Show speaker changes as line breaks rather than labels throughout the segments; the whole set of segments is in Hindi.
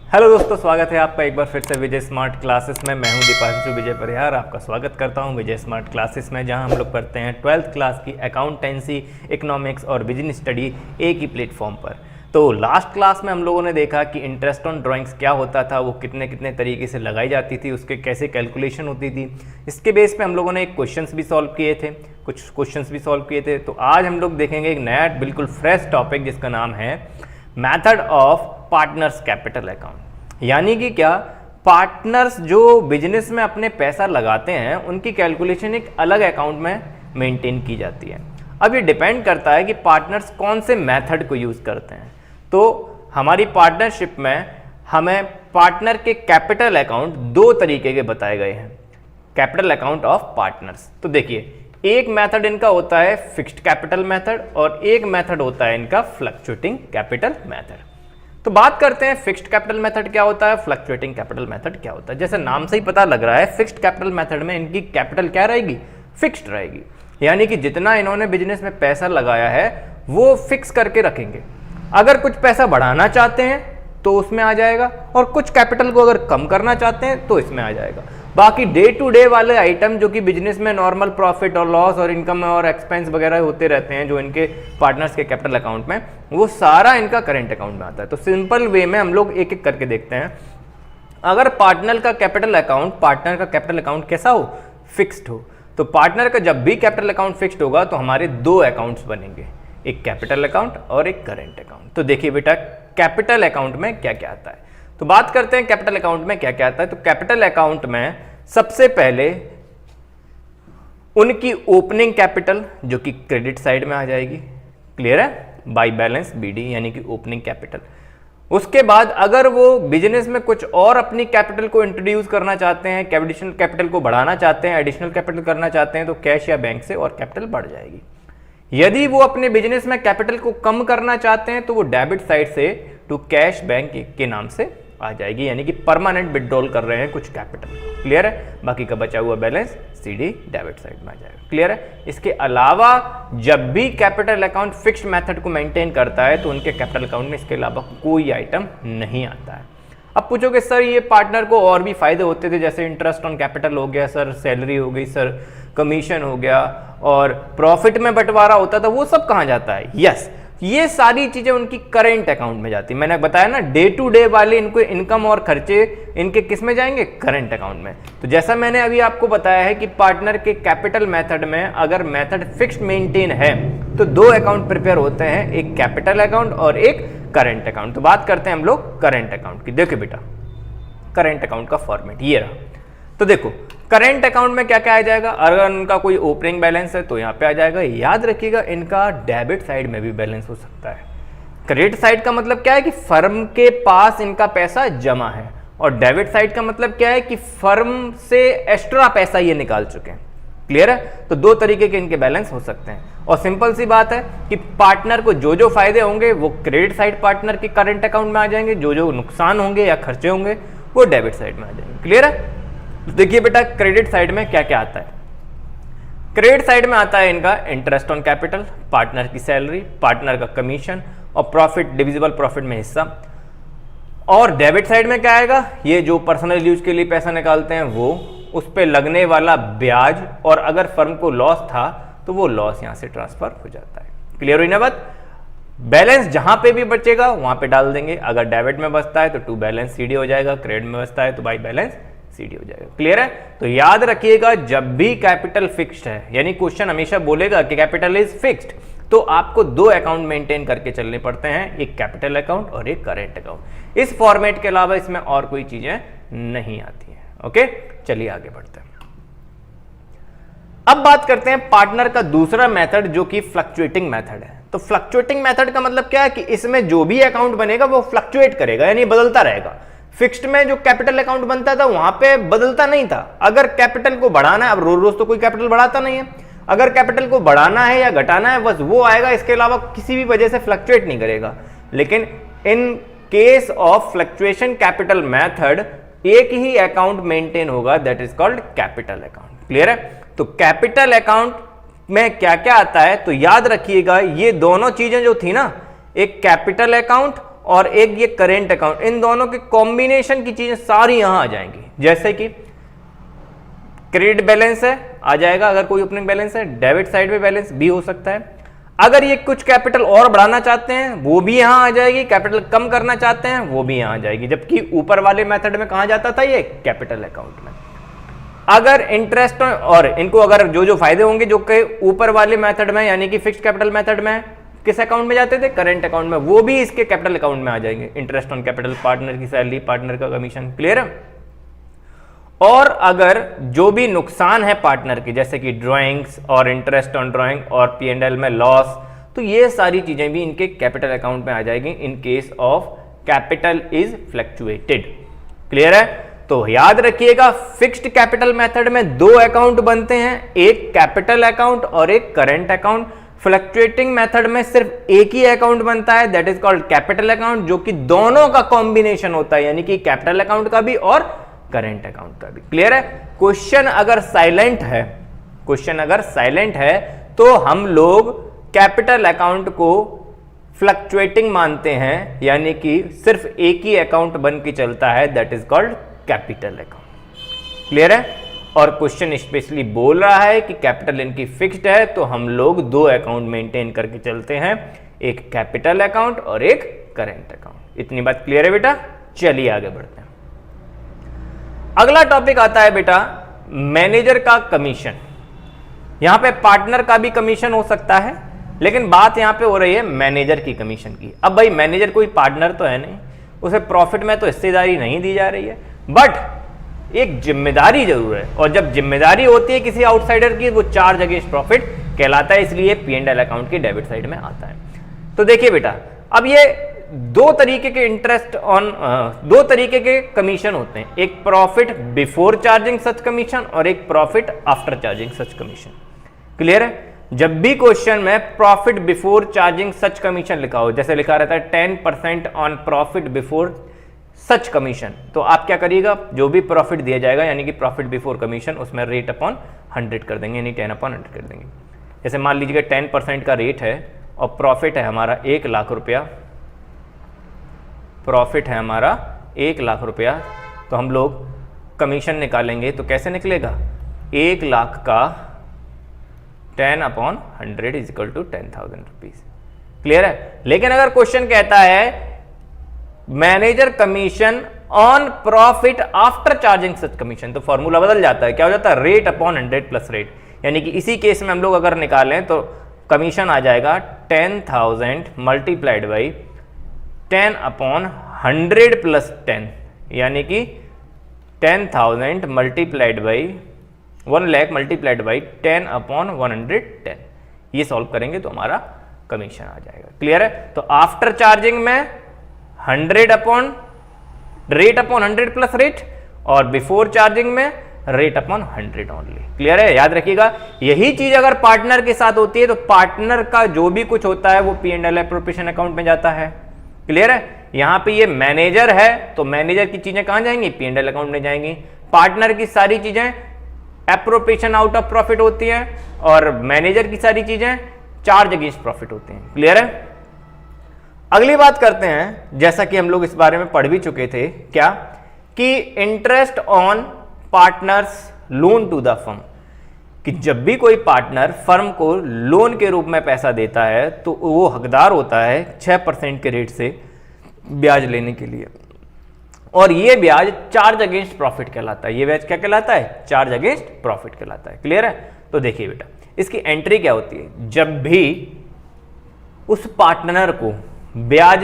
हेलो दोस्तों, स्वागत है आपका एक बार फिर से विजय स्मार्ट क्लासेस में। मैं हूं दीपांशु विजय परिहार, आपका स्वागत करता हूं विजय स्मार्ट क्लासेस में, जहां हम लोग करते हैं 12th क्लास की अकाउंटेंसी, इकोनॉमिक्स और बिजनेस स्टडी एक ही प्लेटफॉर्म पर। तो लास्ट क्लास में हम लोगों ने देखा कि इंटरेस्ट ऑन ड्राइंग्स क्या होता था, वो कितने कितने तरीके से लगाई जाती थी, उसके कैसे कैलकुलेशन होती थी। इसके बेस पे हम लोगों ने एक क्वेश्चंस भी सॉल्व किए थे, कुछ क्वेश्चंस भी सॉल्व किए थे। तो आज हम लोग देखेंगे एक नया बिल्कुल फ्रेश टॉपिक जिसका नाम है method of partners capital account. यानी कि क्या, पार्टनर्स जो बिजनेस में अपने पैसा लगाते हैं उनकी कैलकुलेशन एक अलग अकाउंट में मेंटेन की जाती है। अब ये डिपेंड करता है कि पार्टनर्स कौन से मेथड को यूज़ करते हैं। तो हमारी पार्टनरशिप में हमें पार्टनर के कैपिटल अकाउंट दो तरीके के बताए गए हैं, कैपिटल अकाउंट ऑफ पार्टनर्स। तो देखिए, एक मेथड इनका होता है फिक्स्ड कैपिटल मेथड और एक मेथड होता है इनका फ्लक्चुएटिंग कैपिटल मेथड। तो बात करते हैं फिक्स्ड कैपिटल मेथड क्या होता है, फ्लक्चुएटिंग कैपिटल मेथड क्या होता है। जैसे नाम से ही पता लग रहा है, फिक्स्ड कैपिटल मेथड में इनकी कैपिटल क्या रहेगी, फिक्स्ड रहेगी। यानी कि जितना इन्होंने बिजनेस में पैसा लगाया है वो फिक्स करके रखेंगे। अगर कुछ पैसा बढ़ाना चाहते हैं तो उसमें आ जाएगा, और कुछ कैपिटल को अगर कम करना चाहते हैं तो इसमें आ जाएगा। बाकी डे टू डे वाले आइटम जो कि बिजनेस में नॉर्मल प्रॉफिट और लॉस और इनकम और एक्सपेंस वगैरह होते रहते हैं जो इनके पार्टनर्स के कैपिटल अकाउंट में, वो सारा इनका करेंट अकाउंट में आता है। तो सिंपल वे में हम लोग एक एक करके देखते हैं। अगर पार्टनर का कैपिटल अकाउंट कैसा हो, फिक्स्ड हो, तो पार्टनर का जब भी कैपिटल अकाउंट फिक्स्ड होगा तो हमारे दो अकाउंट्स बनेंगे, एक कैपिटल अकाउंट और एक करेंट अकाउंट। तो देखिए बेटा, कैपिटल अकाउंट में क्या क्या आता है। तो बात करते हैं कैपिटल अकाउंट में क्या क्या आता है। तो कैपिटल अकाउंट में सबसे पहले उनकी ओपनिंग कैपिटल जो कि क्रेडिट साइड में आ जाएगी, क्लियर है, बाय बैलेंस बीडी यानी कि ओपनिंग कैपिटल। उसके बाद अगर वो बिजनेस में कुछ और अपनी कैपिटल को इंट्रोड्यूस करना चाहते हैं, एडिशनल कैपिटल को बढ़ाना चाहते हैं, एडिशनल कैपिटल करना चाहते हैं, तो कैश या बैंक से और कैपिटल बढ़ जाएगी। यदि वो अपने बिजनेस में कैपिटल को कम करना चाहते हैं तो वो डेबिट साइड से टू कैश बैंक के नाम से आ जाएगी, यानी कि परमानेंट विड्रॉल कर रहे हैं कुछ कैपिटल, क्लियर है। बाकी का बचा हुआ बैलेंस सीडी डेबिट साइड में आ जाएगा, क्लियर है। इसके अलावा जब भी कैपिटल अकाउंट फिक्स्ड मेथड को मेंटेन करता है तो उनके कैपिटल अकाउंट में इसके अलावा कोई आइटम नहीं आता है। अब पूछोगे सर ये पार्टनर को और भी फायदे होते थे, जैसे इंटरेस्ट ऑन कैपिटल हो गया सर, सैलरी हो गई सर, कमीशन हो गया और प्रॉफिट में बंटवारा होता था, वो सब कहाँ जाता है। यस, ये सारी चीजें उनकी करेंट अकाउंट में जाती है। मैंने बताया ना, डे टू डे वाले इनको इनकम और खर्चे इनके किस में जाएंगे, करेंट अकाउंट में। तो जैसा मैंने अभी आपको बताया है कि पार्टनर के कैपिटल मेथड में अगर मेथड फिक्स्ड मेंटेन है तो दो अकाउंट प्रिपेयर होते हैं, एक कैपिटल अकाउंट और एक करेंट अकाउंट। तो बात करते हैं हम लोग करेंट अकाउंट की। देखो बेटा, करेंट अकाउंट का फॉर्मेट ये रहा। तो देखो, करेंट अकाउंट में क्या क्या आ जाएगा। अगर उनका कोई ओपनिंग बैलेंस है तो यहाँ पे आ जाएगा। याद रखिएगा, इनका डेबिट साइड में भी बैलेंस हो सकता है। क्रेडिट साइड का मतलब क्या है कि फर्म के पास इनका पैसा जमा है, और डेबिट साइड का मतलब क्या है कि फर्म से एक्स्ट्रा पैसा ये निकाल चुके हैं, क्लियर है। तो दो तरीके के इनके बैलेंस हो सकते हैं, और सिंपल सी बात है कि पार्टनर को जो जो फायदे होंगे वो क्रेडिट साइड पार्टनर के करंट अकाउंट में आ जाएंगे, जो जो नुकसान होंगे या खर्चे होंगे वो डेबिट साइड में आ जाएंगे, क्लियर है। देखिए बेटा, क्रेडिट साइड में क्या क्या आता है। क्रेडिट साइड में आता है इनका इंटरेस्ट ऑन कैपिटल, पार्टनर की सैलरी, पार्टनर का कमीशन और प्रॉफिट, डिविजिबल प्रॉफिट में हिस्सा। और डेबिट साइड में क्या आएगा, ये जो पर्सनल यूज के लिए पैसा निकालते हैं वो, उस पे लगने वाला ब्याज, और अगर फर्म को लॉस था तो वो लॉस यहां से ट्रांसफर हो जाता है, क्लियर हुई ना बात। बैलेंस जहां पे भी बचेगा वहां पे डाल देंगे। अगर डेबिट में बचता है तो टू बैलेंस सीडी हो जाएगा, क्रेडिट में बचता है तो बाई बैलेंस सीडी हो जाएगा, क्लियर है। तो याद रखिएगा, जब भी कैपिटल फिक्स्ड है, यानी क्वेश्चन हमेशा बोलेगा कि कैपिटल इज फिक्स्ड, तो आपको दो अकाउंट मेंटेन करके चलने पड़ते हैं, एक कैपिटल अकाउंट और एक करेंट अकाउंट। इस फॉर्मेट के अलावा इसमें और कोई चीजें नहीं आती हैं। ओके, चलिए आगे बढ़ते हैं। अब बात करते हैं पार्टनर का दूसरा मेथड जो कि फ्लक्चुएटिंग मेथड है। तो फ्लक्चुएटिंग मेथड का मतलब क्या है कि इसमें जो भी अकाउंट बनेगा वो फ्लक्चुएट करेगा, यानी बदलता रहेगा। फिक्स्ड में जो कैपिटल अकाउंट बनता था वहां पे बदलता नहीं था। अगर कैपिटल को बढ़ाना है, अब रोज रोज तो कोई कैपिटल बढ़ाता नहीं है, अगर कैपिटल को बढ़ाना है या घटाना है बस वो आएगा, इसके अलावा किसी भी वजह से फ्लक्चुएट नहीं करेगा। लेकिन in case of fluctuation capital method एक ही अकाउंट मेंटेन होगा, that is called capital account, clear है। तो कैपिटल अकाउंट में क्या क्या आता है, तो याद रखिएगा ये दोनों चीजें जो थी ना, एक कैपिटल अकाउंट और एक ये करेंट अकाउंट, इन दोनों के कॉम्बिनेशन की चीजें सारी यहां आ जाएंगी। जैसे कि क्रेडिट बैलेंस है, आ जाएगा अगर कोई ओपनिंग बैलेंस है, डेबिट साइड में बैलेंस भी हो सकता है। अगर ये कुछ कैपिटल और बढ़ाना चाहते हैं वो भी यहां आ जाएगी, कैपिटल कम करना चाहते हैं वो भी यहां आ जाएगी। जबकि ऊपर वाले मेथड में कहां जाता था, ये कैपिटल अकाउंट में। अगर इंटरेस्ट और इनको अगर जो जो फायदे होंगे जो कि ऊपर वाले मेथड में यानी कि फिक्स्ड कैपिटल मेथड में किस अकाउंट में जाते थे, करंट अकाउंट में, वो भी इसके कैपिटल अकाउंट में आ जाएंगे। इंटरेस्ट ऑन कैपिटल, पार्टनर की सैलरी, पार्टनर का कमीशन, क्लियर है। और अगर जो भी नुकसान है पार्टनर की, जैसे कि ड्राइंग्स और इंटरेस्ट ऑन ड्राइंग और P&L में लॉस, तो ये सारी चीजें भी इनके कैपिटल अकाउंट में आ जाएगी in case of capital is fluctuated, clear है। तो याद रखिएगा फिक्स्ड कैपिटल मेथड में दो अकाउंट बनते हैं, एक कैपिटल अकाउंट और एक करंट अकाउंट। फ्लक्चुएटिंग मेथड में सिर्फ एक ही अकाउंट बनता है, that is called capital account, जो कि दोनों का कॉम्बिनेशन होता है, यानी कि कैपिटल अकाउंट का भी और करंट अकाउंट का भी, क्लियर है। क्वेश्चन अगर साइलेंट है तो हम लोग कैपिटल अकाउंट को फ्लक्चुएटिंग मानते हैं, यानी कि सिर्फ एक ही अकाउंट बन के चलता है, that is called capital account, clear है। और क्वेश्चन स्पेशली बोल रहा है कि कैपिटल इनकी फिक्स्ड है, तो हम लोग दो अकाउंट मेंटेन करके चलते हैं, एक कैपिटल अकाउंट और एक करंट अकाउंट। इतनी बात क्लियर है बेटा, चलिए आगे बढ़ते हैं। अगला टॉपिक आता है बेटा मैनेजर का कमीशन। यहां पे पार्टनर का भी कमीशन हो सकता है, लेकिन बात यहां पे हो रही है मैनेजर की कमीशन की। अब भाई मैनेजर कोई पार्टनर तो है नहीं, उसे प्रॉफिट में तो हिस्सेदारी नहीं दी जा रही है, बट एक जिम्मेदारी जरूर है, और जब जिम्मेदारी होती है किसी आउटसाइडर की, वो चार्ज अगेंस्ट प्रॉफिट कहलाता है, इसलिए P&L अकाउंट की डेबिट साइड में आता है। तो देखिए बेटा, अब ये दो तरीके के इंटरेस्ट ऑन दो तरीके के कमीशन होते हैं, एक profit before charging such commission और एक profit after charging such commission, clear है। जब भी क्वेश्चन में profit before charging such commission लिखा हो, जैसे लिखा रहता है 10% on profit before such commission, तो आप क्या करिएगा, जो भी प्रॉफिट दिया जाएगा यानी कि प्रॉफिट बिफोर कमीशन, उसमें रेट अपॉन 100 कर देंगे, यानी 10/100 कर देंगे। जैसे मान लीजिएगा 10% का रेट है और प्रॉफिट है हमारा 1 लाख रुपया, प्रॉफिट है हमारा 1 लाख रुपया, तो हम लोग कमीशन निकालेंगे तो कैसे निकलेगा, 1 लाख का 10/100 is equal to 10,000 rupees, clear है। लेकिन अगर क्वेश्चन कहता है manager commission on profit after charging such commission, तो फॉर्मूला बदल जाता है, क्या हो जाता है, रेट अपॉन 100 प्लस रेट, यानी कि इसी केस में हम लोग अगर निकालें तो कमीशन आ जाएगा 10,000 मल्टीप्लाइड बाई 10/100 प्लस 10, यानी कि 10,000 multiplied by 1 lakh multiplied by 10/110, ये सॉल्व करेंगे तो हमारा कमीशन आ जाएगा, क्लियर है। तो आफ्टर चार्जिंग में 100 upon rate upon 100 plus rate, और बिफोर चार्जिंग में रेट अपॉन 100 ओनली, क्लियर है। याद रखिएगा, यही चीज अगर पार्टनर के साथ होती है तो पार्टनर का जो भी कुछ होता है वो P&L एप्रोप्रिएशन अकाउंट में जाता है, क्लियर है। यहां पे ये मैनेजर है तो मैनेजर की चीजें कहां जाएंगी, P&L अकाउंट में जाएंगी। पार्टनर की सारी चीजें एप्रोप्रिएशन आउट ऑफ प्रॉफिट होती हैं, और मैनेजर की सारी चीजें चार्ज अगेंस्ट प्रॉफिट होती हैं, क्लियर है। अगली बात करते हैं, जैसा कि हम लोग इस बारे में पढ़ भी चुके थे, क्या कि interest on partners loan to the firm, कि जब भी कोई पार्टनर फर्म को लोन के रूप में पैसा देता है तो वो हकदार होता है 6% के रेट से ब्याज लेने के लिए, और ये ब्याज चार्ज अगेंस्ट प्रॉफिट कहलाता है। ये ब्याज क्या कहलाता है, चार्ज अगेंस्ट प्रॉफिट कहलाता है, क्लियर है। तो देखिए बेटा, इसकी एंट्री क्या होती है, जब भी उस पार्टनर को ब्याज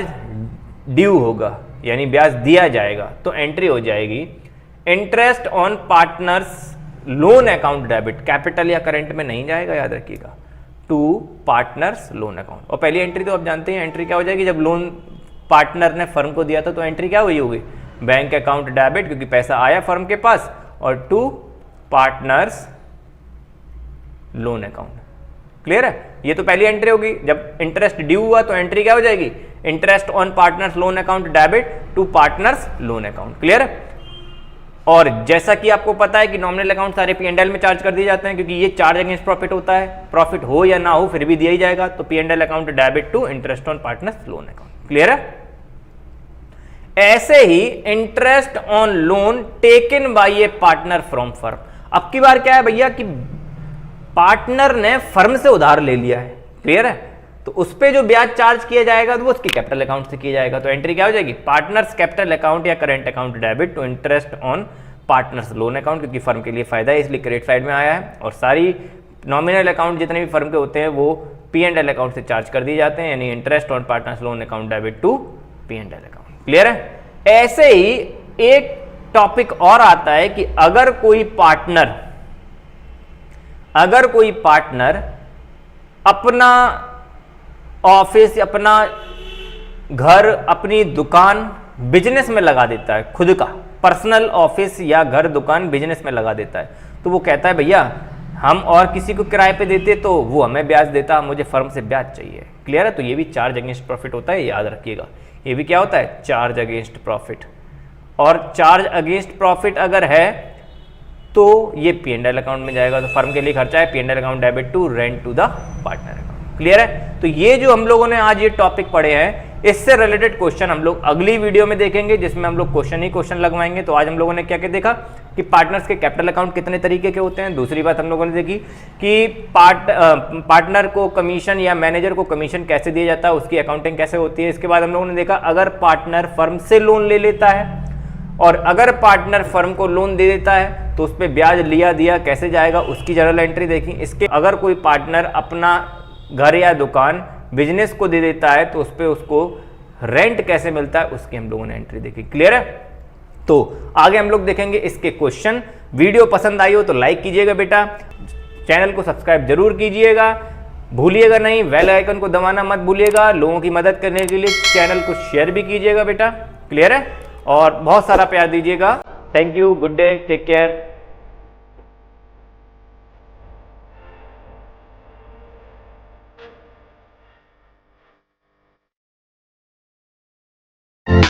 ड्यू होगा यानी ब्याज दिया जाएगा, तो एंट्री हो जाएगी interest on partners loan account debit, capital या करंट में नहीं जाएगा, याद रखिएगा, टू पार्टनर्स लोन अकाउंट। और पहली एंट्री तो आप जानते हैं, एंट्री क्या हो जाएगी, जब लोन पार्टनर ने फर्म को दिया था तो एंट्री क्या हुई होगी, बैंक अकाउंट डेबिट, क्योंकि पैसा आया फर्म के पास, और to partners loan account, clear है। ये तो पहली एंट्री होगी। जब इंटरेस्ट ड्यू हुआ तो एंट्री क्या हो जाएगी, interest on partners loan account debit to partners loan account, clear है। और जैसा कि आपको पता है कि नॉमिनल अकाउंट सारे P&L में चार्ज कर दिए जाते हैं, क्योंकि ये चार्ज अगेंस्ट प्रॉफिट होता है, प्रॉफिट हो या ना हो फिर भी दिया ही जाएगा, तो P&L account debit to interest on partners loan account, clear है। ऐसे ही interest on loan taken by a partner from firm. अब की बार क्या है भैया कि पार्टनर ने फर्म से उधार ले लिया है, क्लियर है, तो उस पे जो ब्याज चार्ज किया जाएगा तो वो उसकी कैपिटल अकाउंट से किया जाएगा। तो एंट्री क्या हो जाएगी, पार्टनर्स कैपिटल अकाउंट या current account debit to interest on partners loan account, क्योंकि फर्म के लिए फायदा है इसलिए क्रेडिट साइड में आया है। और सारी नॉमिनल अकाउंट जितने भी फर्म के होते हैं वो P&L अकाउंट से चार्ज कर दिए जाते हैं, यानी interest on partners loan account debit to P&L account, clear है। ऐसे ही एक टॉपिक और आता है कि अगर कोई पार्टनर अपना ऑफिस, अपना घर, अपनी दुकान बिजनेस में लगा देता है, खुद का पर्सनल ऑफिस या घर दुकान बिजनेस में लगा देता है, तो वो कहता है भैया हम और किसी को किराए पे देते तो वो हमें ब्याज देता, मुझे फर्म से ब्याज चाहिए, क्लियर है। तो ये भी चार्ज अगेंस्ट प्रॉफिट होता है, याद रखिएगा, ये भी क्या होता है, चार्ज अगेंस्ट प्रॉफिट। और चार्ज अगेंस्ट प्रॉफिट अगर है तो ये P&L अकाउंट में जाएगा, तो फर्म के लिए खर्चा है, P&L account debit to rent to the partner account, clear है। तो ये जो हम लोगों ने आज ये टॉपिक पढ़े हैं, इससे रिलेटेड क्वेश्चन हम लोग अगली वीडियो में देखेंगे, जिसमें हम लोग क्वेश्चन ही क्वेश्चन लगवाएंगे। तो आज हम लोगों ने क्या क्या देखा कि पार्टनर्स के कैपिटल अकाउंट कितने तरीके के होते हैं। दूसरी बात हम लोगों ने देखी कि पार्टनर को कमीशन या मैनेजर को कमीशन कैसे दिया जाता है, उसकी अकाउंटिंग कैसे होती है। इसके बाद हम लोगों ने देखा अगर पार्टनर फर्म से लोन ले लेता है और अगर पार्टनर फर्म को लोन दे देता है तो उस पर ब्याज लिया दिया कैसे जाएगा, उसकी जनरल एंट्री देखी। इसके अगर कोई पार्टनर अपना घर या दुकान बिजनेस को दे देता है तो उस पर उसको रेंट कैसे मिलता है, उसकी हम लोगों ने एंट्री देखी, क्लियर है। तो आगे हम लोग देखेंगे इसके क्वेश्चन। वीडियो पसंद आई हो तो लाइक कीजिएगा बेटा, चैनल को सब्सक्राइब जरूर कीजिएगा, भूलिएगा नहीं, बेल आइकन को दबाना मत भूलिएगा। लोगों की मदद करने के लिए चैनल को शेयर भी कीजिएगा बेटा, क्लियर है, और बहुत सारा प्यार दीजिएगा। Thank you, good day, take care.